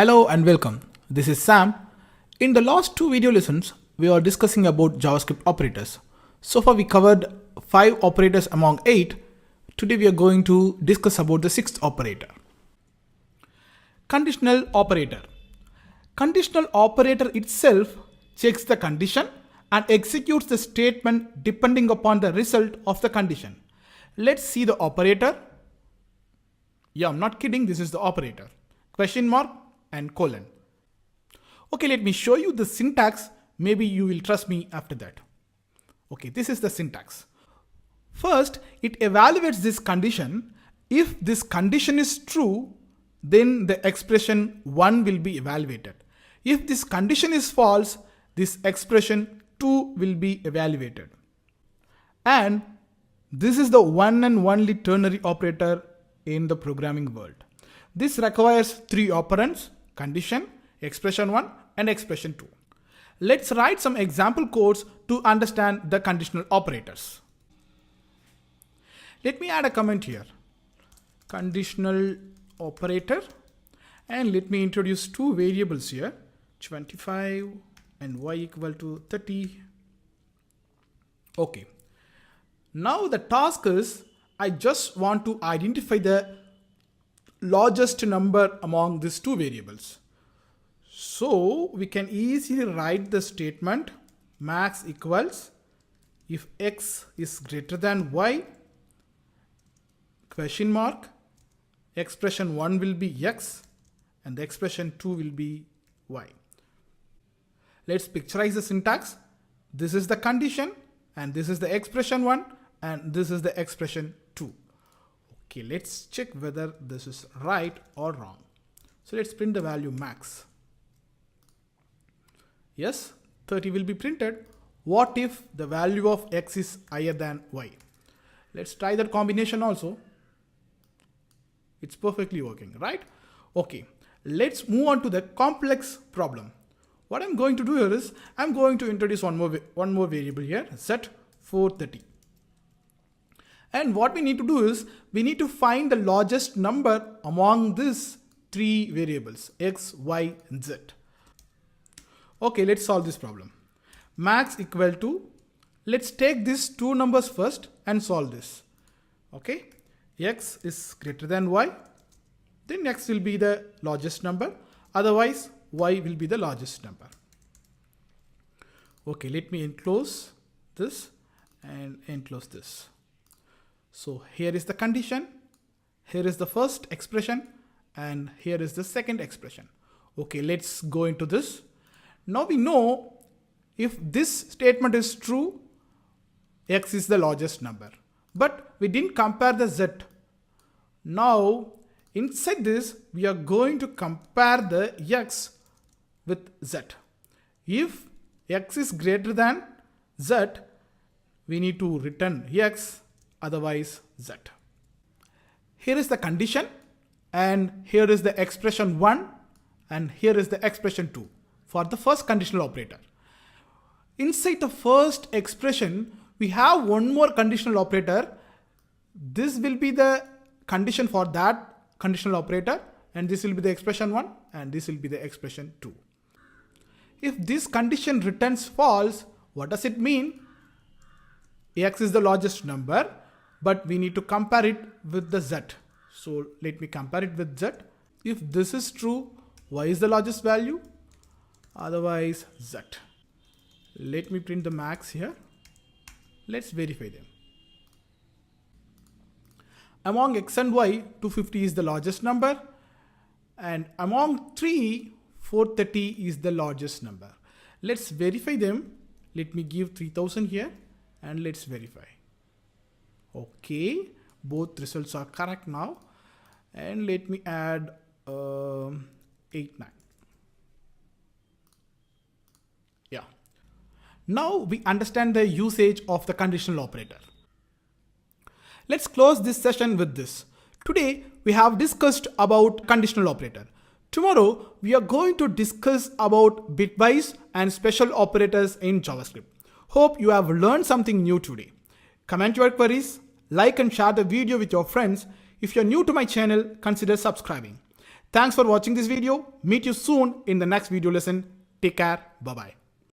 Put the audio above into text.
Hello and welcome. This is Sam. In the last two video lessons, we are discussing about JavaScript operators. So far we covered 5 operators among 8. Today we are going to discuss about the 6th operator. Conditional operator. Conditional operator itself checks the condition and executes the statement depending upon the result of the condition. Let's see the operator. Yeah, I'm not kidding, this is the operator. Question mark and colon. Okay, let me show you the syntax. Maybe you will trust me after that. Okay, this is the syntax. First, it evaluates this condition. If this condition is true, then the expression 1 will be evaluated. If this condition is false, this expression 2 will be evaluated. And this is the one and only ternary operator in the programming world. This requires 3 operands: condition, expression 1 and expression 2. Let's write some example codes to understand the conditional operators. Let me add a comment here. Conditional operator, and let me introduce 2 variables here, 25 and y equal to 30. Okay. Now the task is, I just want to identify the largest number among these 2 variables. So we can easily write the statement max equals, if x is greater than y, question mark, expression 1 will be x and the expression 2 will be y. Let's picturize the syntax. This is the condition and this is the expression 1 and this is the expression 2. Okay, let's check whether this is right or wrong. So let's print the value max. Yes, 30 will be printed. What if the value of x is higher than y? Let's try that combination also. It's perfectly working, right? Okay, let's move on to the complex problem. What I'm going to do here is, I'm going to introduce one more variable here, set 430. And what we need to do is, we need to find the largest number among these 3 variables, x, y, and z. Okay, let's solve this problem. Max equal to, let's take these 2 numbers first and solve this. Okay, x is greater than y, then x will be the largest number, otherwise y will be the largest number. Okay, let me enclose this and enclose this. So here is the condition, here is the first expression, and here is the second expression. Okay, let's go into this. Now we know if this statement is true, x is the largest number, but we didn't compare the z. Now inside this, we are going to compare the x with z. If x is greater than z, we need to return x, otherwise z. Here is the condition, and here is the expression 1, and here is the expression 2 for the first conditional operator. Inside the first expression, we have one more conditional operator. This will be the condition for that conditional operator, and this will be the expression 1, and this will be the expression 2. If this condition returns false, what does it mean? X is the largest number, but we need to compare it with the z. So let me compare it with z. If this is true, y is the largest value, otherwise z. Let me print the max here. Let's verify them. Among x and y, 250 is the largest number, and among 3, 430 is the largest number. Let's verify them. Let me give 3000 here and let's verify. Okay, both results are correct now, and let me add 89. Yeah. Now we understand the usage of the conditional operator. Let's close this session with this. Today we have discussed about conditional operator. Tomorrow we are going to discuss about bitwise and special operators in JavaScript. Hope you have learned something new today. Comment your queries, like and share the video with your friends. If you're new to my channel, consider subscribing. Thanks for watching this video. Meet you soon in the next video lesson. Take care. Bye-bye.